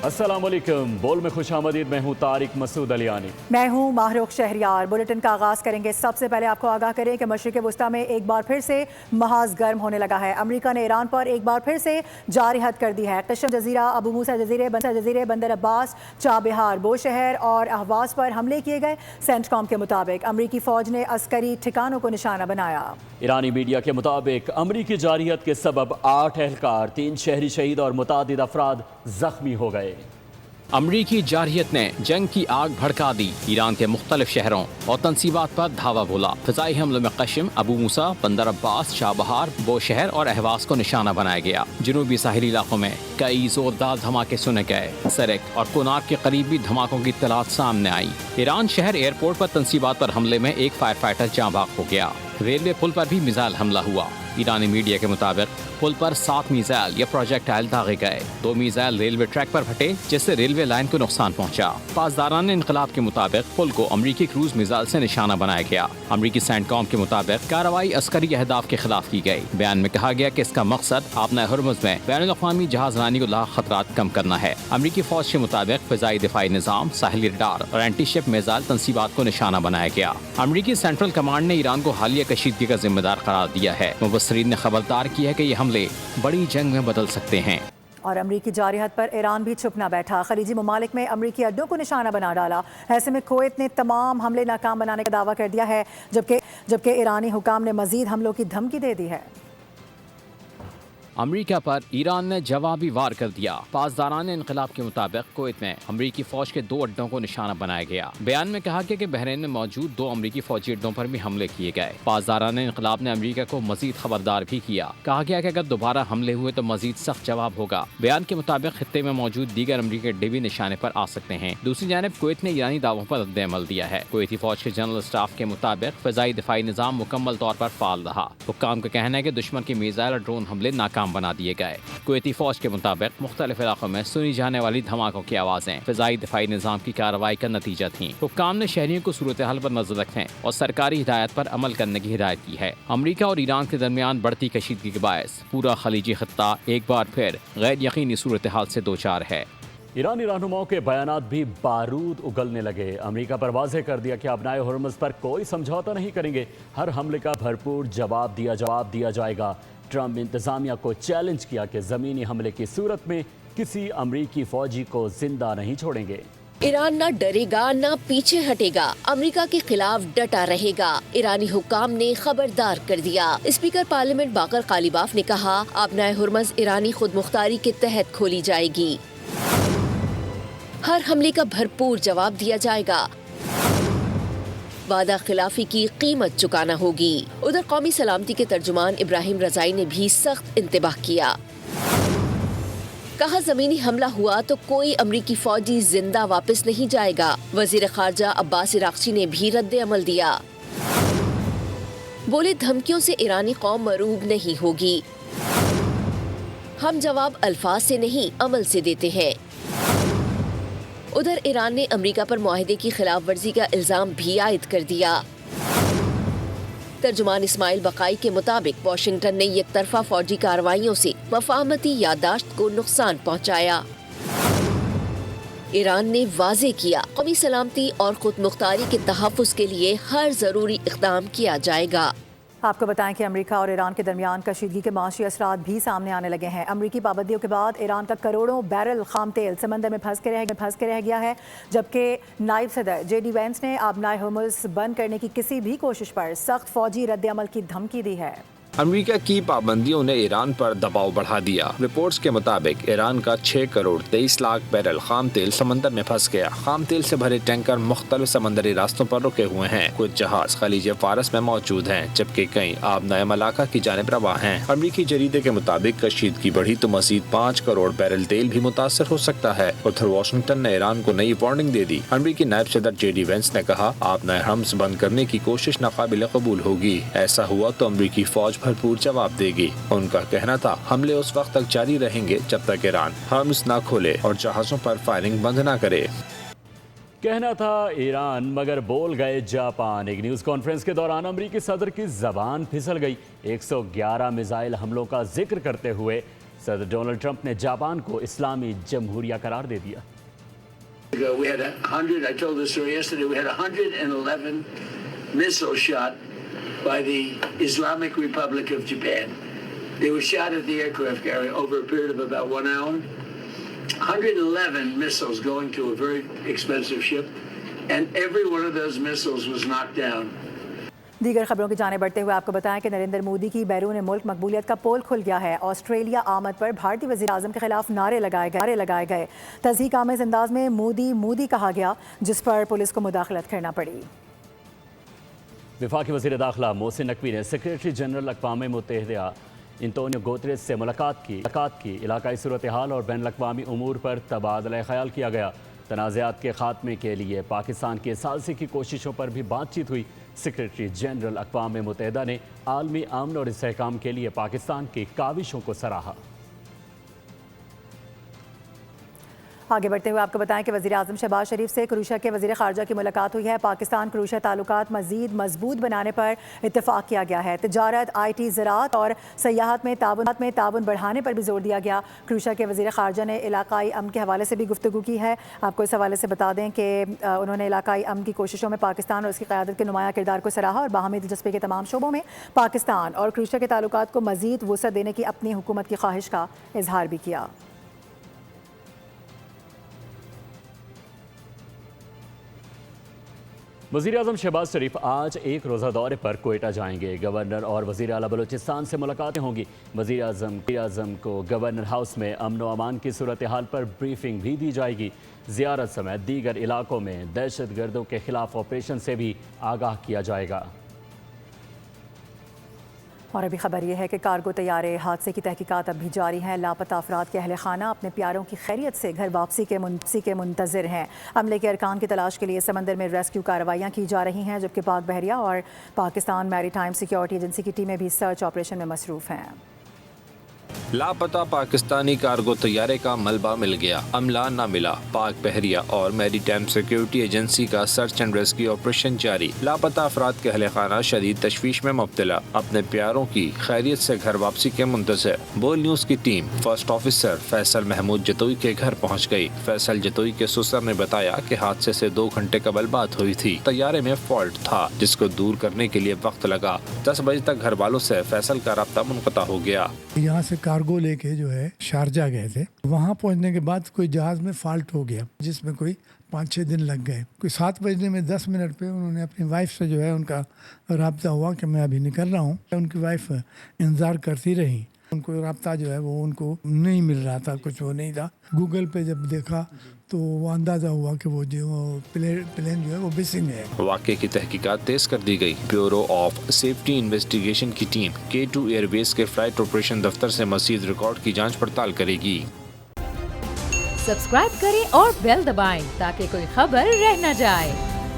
अस्सलाम वालेकुम। बोल में खुश आमदीद। मैं हूँ तारिक मसूद अलियानी। मैं हूँ माहरुख शहरियार। बुलेटिन का आगाज़ करेंगे। सबसे पहले आपको आगाह करें कि मशरिक़ वस्ता में एक बार फिर से महाज गर्म होने लगा है। अमरीका ने ईरान पर एक बार फिर से जारी हद कर दी है। कशम जजीरा, अबू मूसा जजीरे, बंदर अब्बास, चाबहार, बोशहर और अहवाज पर हमले किए गए। सेंटकॉम के मुताबिक अमरीकी फ़ौज ने अस्करी ठिकानों को निशाना बनाया। ईरानी मीडिया के मुताबिक अमरीकी जारियत के सबब 8 एहलकार, 3 शहरी शहीद और मुतादिद अफराद जख्मी हो गए। अमरीकी जारहियत ने जंग की आग भड़का दी। ईरान के मुख्तलिफ शहरों और तनसीबात पर धावा बोला। फ़िज़ाई हमलों में कशम, अबू मूसा, बंदर अब्बास, चाबहार, बोशहर और अहवाज को निशाना बनाया गया। जनूबी साहिली इलाकों में कई जोरदार धमाके सुने गए। सरक और कोनार के करीब भी धमाकों की इत्तलात सामने आई। ईरान शहर एयरपोर्ट पर तनसीबात पर हमले में एक फायर फाइटर जाँ बाग हो गया। रेलवे पुल पर भी मिसाइल हमला हुआ। ईरानी मीडिया के मुताबिक पुल पर 7 मिसाइल या प्रोजेक्टाइल दागे गए। 2 मिसाइल रेलवे ट्रैक पर फटे, जिससे रेलवे लाइन को नुकसान पहुंचा। पासदारान इनकलाब के मुताबिक पुल को अमरीकी क्रूज मिसाइल से निशाना बनाया गया। अमरीकी सेंटकॉम के मुताबिक कार्रवाई अस्करी अहदाफ के खिलाफ की गई। बयान में कहा गया कि इसका मकसद आपना हुर्मुज़ में बैनुल-अक़वामी जहाज़रानी को लाक खतरात कम करना है। अमरीकी फौज के मुताबिक फ़िज़ाई दिफाई निज़ाम, साहिली रडार और एंटी शिप मिसाइल तनसीबात को निशाना बनाया गया। अमरीकी सेंट्रल कमांड ने ईरान को हालिया कशीदगी का जिम्मेदार करार दिया है। मुबस्सरीन ने खबरदार किया है कि ये हमले बड़ी जंग में बदल सकते हैं। और अमरीकी जारहियत पर ईरान भी चुप न बैठा। खलीजी ममालिक में अमरीकी अड्डों को निशाना बना डाला। ऐसे में कुवैत ने तमाम हमले नाकाम बनाने का दावा कर दिया है, जबकि ईरानी हुकाम ने मजीद हमलों की धमकी दे दी है। अमरीका पर ईरान ने जवाबी वार कर दिया। पासदारान इनकलाब के मुताबिक कुवैत में अमरीकी फौज के 2 अड्डों को निशाना बनाया गया। बयान में कहा गया कि बहरीन में मौजूद 2 अमरीकी फौजी अड्डों पर भी हमले किए गए। पासदारान इनकलाब ने अमरीका को मजीद खबरदार भी किया। कहा गया कि अगर दोबारा हमले हुए तो मजीद सख्त जवाब होगा। बयान के मुताबिक खित्ते में मौजूद दीगर अमरीकी अड्डे भी निशाने पर आ सकते हैं। दूसरी जानब कुवैत ने ईरानी दावों पर रद्द-ए-अमल दिया है। कुवैती फौज के जनरल स्टाफ के मुताबिक फ़िज़ाई दिफाई निज़ाम मुकम्मल तौर पर फाल रहा। हुक्काम का कहना है कि दुश्मन के मिसाइल और ड्रोन हमले नाकाम बना दिए गए। कुवैती फौज के मुताबिक मुख्तलिफ इलाकों में सुनी जाने वाली धमाकों की आवाज़ें फ़िज़ाई दिफाई निज़ाम की कार्रवाई का नतीजा थीं। हुक्काम ने शहरियों को सूरत हाल पर नजर रखने और सरकारी हिदायत पर अमल करने की हिदायत की है। अमरीका और ईरान के दरमियान बढ़ती कशीदगी के बायस पूरा खलीजी खित्ता एक बार फिर गैर यकीनी सूरत हाल से दो चार है। ईरानी रहनुमाओं के बयानात भी बारूद उगलने लगे। अमरीका पर वाज़ेह कर दिया कि अपनाए हुर्मुज़ पर कोई समझौता नहीं करेंगे, हर हमले का भरपूर जवाब दिया जाएगा। ट्रंप इंतजामिया को चैलेंज किया कि ज़मीनी हमले की सूरत में किसी अमरीकी फौजी को जिंदा नहीं छोड़ेंगे। ईरान ना डरेगा ना पीछे हटेगा, अमेरिका के खिलाफ डटा रहेगा। ईरानी हुक्काम ने खबरदार कर दिया। स्पीकर पार्लियामेंट बाकर कालिबाफ ने कहा, अपनाए हुर्मुज़ ईरानी खुद मुख्तारी के तहत खोली जाएगी, हर हमले का भरपूर जवाब दिया जाएगा, वादा खिलाफी की कीमत चुकाना होगी। उधर कौमी सलामती के तर्जुमान इब्राहिम रजाई ने भी सख्त इंतबाह किया। कहा, जमीनी हमला हुआ तो कोई अमरीकी फौजी जिंदा वापस नहीं जाएगा। वजीर खारजा अब्बास इराक़ची ने भी रद्द अमल दिया। बोले, धमकियों से ईरानी कौम मरूब नहीं होगी, हम जवाब अल्फाज से नहीं अमल से देते हैं। उधर ईरान ने अमेरिका पर मुआहदे की खिलाफ वर्जी का इल्जाम भी आयद कर दिया। तर्जुमान इस्माइल बकाई के मुताबिक वाशिंगटन ने एक तरफा फौजी कार्रवाइयों से मफाहमती यादाश्त को नुकसान पहुंचाया। ईरान ने वाज़ेह किया, कौमी सलामती और खुद मुख्तारी के तहफ़्फ़ुज़ के लिए हर ज़रूरी इक़दाम किया जाएगा। आपको बताएं कि अमेरिका और ईरान के दरमियान कशीदगी के माशी असरात भी सामने आने लगे हैं। अमेरिकी पाबंदियों के बाद ईरान का करोड़ों बैरल खाम तेल समंदर में फंस के रह गया है, जबकि नायब सदर JD वेंस ने अपनाए हुर्मुज़ बंद करने की किसी भी कोशिश पर सख्त फौजी रद्द अमल की धमकी दी है। अमेरिका की पाबंदियों ने ईरान पर दबाव बढ़ा दिया। रिपोर्ट्स के मुताबिक ईरान का 6 करोड़ 23 लाख बैरल खाम तेल समंदर में फंस गया। खाम तेल से भरे टैंकर मुख्तलिफ समंदरी रास्तों पर रुके हुए हैं। कुछ जहाज खलीज फारस में मौजूद हैं, जबकि कई आबनाए मलाका की जानिब रवा हैं। अमेरिकी जरीदे के मुताबिक कशीदगी बढ़ी तो मजीद 5 करोड़ बैरल तेल भी मुतासर हो सकता है। उधर वाशिंगटन ने ईरान को नई वार्निंग दे दी। अमेरिकी नायब सदर JD वेंस ने कहा, आबनाए हर्म्स बंद करने की कोशिश नाकाबिल कबूल होगी। ऐसा हुआ तो अमेरिकी फौज भरपूर जवाब देगी। उनका कहना था, हमले उस वक्त तक जारी रहेंगे जब तक ईरान हर्म्स न खोले और जहाजों पर फायरिंग बंद न करे। कहना था ईरान मगर बोल गए जापान। एक न्यूज़ कॉन्फ्रेंस के दौरान अमरीकी सदर की जबान फिसल गई। 111 मिसाइल हमलों का जिक्र करते हुए صدر ڈونلڈ ٹرمپ نے جاپان کو اسلامی جمہوریہ قرار دے دیا. We had 100, I told this story yesterday, we had 111 missiles shot by the Islamic Republic of Japan. They were shot at the aircraft carrier over a period of about 1 hour. 111 missiles going to a very expensive ship, and every one of those missiles was knocked down. دیگر خبروں کی جانب بڑھتے ہوئے آپ کو بتائیں کہ نریندر مودی کی بیرون ملک مقبولیت کا پول کھل گیا ہے. آسٹریلیا آمد پر بھارتی وزیر اعظم کے خلاف نعرے لگائے گئے. تضحیک آمیز انداز میں مودی کہا گیا, جس پر پولیس کو مداخلت کرنا پڑی. وفاقی وزیر داخلہ محسن نقوی نے سیکریٹری جنرل اقوام متحدہ انتونیو گوتریس سے ملاقات کی. علاقائی صورتحال اور بین الاقوامی امور پر تبادلہ خیال کیا گیا. تنازعات کے خاتمے کے لیے پاکستان کی ثالثی کی کوششوں پر بھی بات چیت ہوئی. سیکریٹری جنرل اقوام متحدہ نے عالمی امن اور استحکام کے لیے پاکستان کی کاوشوں کو سراہا. آگے بڑھتے ہوئے آپ کو بتائیں کہ وزیر اعظم شہباز شریف سے کروشیا کے وزیر خارجہ کی ملاقات ہوئی ہے. پاکستان کروشیا تعلقات مزید مضبوط بنانے پر اتفاق کیا گیا ہے. تجارت, آئی ٹی, زراعت اور سیاحت میں تعاون بڑھانے پر بھی زور دیا گیا. کروشیا کے وزیر خارجہ نے علاقائی امن کے حوالے سے بھی گفتگو کی ہے. آپ کو اس حوالے سے بتا دیں کہ انہوں نے علاقائی امن کی کوششوں میں پاکستان اور اس کی قیادت کے نمایاں کردار کو سراہا اور باہمی دلچسپی کے تمام شعبوں میں پاکستان اور کروشیا کے تعلقات کو مزید وسعت دینے کی اپنی حکومت کی خواہش کا اظہار بھی کیا. وزیر اعظم شہباز شریف آج ایک روزہ دورے پر کوئٹہ جائیں گے. گورنر اور وزیر اعلیٰ بلوچستان سے ملاقاتیں ہوں گی. وزیر اعظم کو گورنر ہاؤس میں امن و امان کی صورتحال پر بریفنگ بھی دی جائے گی. زیارت سمیت دیگر علاقوں میں دہشت گردوں کے خلاف آپریشن سے بھی آگاہ کیا جائے گا. اور ابھی خبر یہ ہے کہ کارگو طیارے حادثے کی تحقیقات اب بھی جاری ہیں. لاپتہ افراد کے اہل خانہ اپنے پیاروں کی خیریت سے گھر واپسی کے منتظر ہیں. عملے کے ارکان کی تلاش کے لیے سمندر میں ریسکیو کارروائیاں کی جا رہی ہیں, جبکہ پاک بحریہ اور پاکستان میری ٹائم سیکیورٹی ایجنسی کی ٹیمیں بھی سرچ آپریشن میں مصروف ہیں. لاپتہ پاکستانی کارگو طیارے کا ملبہ مل گیا, عملہ نہ ملا. پاک بحریہ اور میری ٹائم سیکیورٹی ایجنسی کا سرچ اینڈ ریسکیو آپریشن جاری. لاپتہ افراد کے اہل خانہ شدید تشویش میں مبتلا, اپنے پیاروں کی خیریت سے گھر واپسی کے منتظر. بول نیوز کی team first officer Faisal Mahmood Jatoi کے گھر پہنچ گئی. فیصل جتوئی کے سسر نے بتایا کہ حادثے سے 2 گھنٹے قبل بات ہوئی تھی. طیارے میں فالٹ تھا جس کو دور کرنے کے لیے وقت لگا. 10 بجے تک گھر والوں سے فیصل کا رابطہ منقطع ہو گیا. یہاں سے کارگو لے کے جو ہے شارجہ گئے تھے. وہاں پہنچنے کے بعد کوئی جہاز میں فالٹ ہو گیا جس میں کوئی 5-6 دن لگ گئے. کوئی 7 بجنے میں 10 منٹ پہ انہوں نے اپنی وائف سے جو ہے ان کا رابطہ ہوا کہ میں ابھی نکل رہا ہوں. ان کی وائف انتظار کرتی رہی. ان کو رابطہ جو ہے وہ ان کو نہیں مل رہا تھا, کچھ وہ نہیں تھا. گوگل پہ جب دیکھا تو وہ اندازہ ہوا کہ وہ جو پلین جو ہے وہ مسنگ ہے. واقعے کی تحقیقات تیز کر دی گئی. بیورو آف سیفٹی انویسٹیگیشن کی ٹیم K2 ایئر بیس کے فلائٹ آپریشن دفتر سے مزید ریکارڈ کی جانچ پڑتال کرے گی. سبسکرائب کریں اور بیل دبائیں تاکہ کوئی خبر رہ نہ جائے.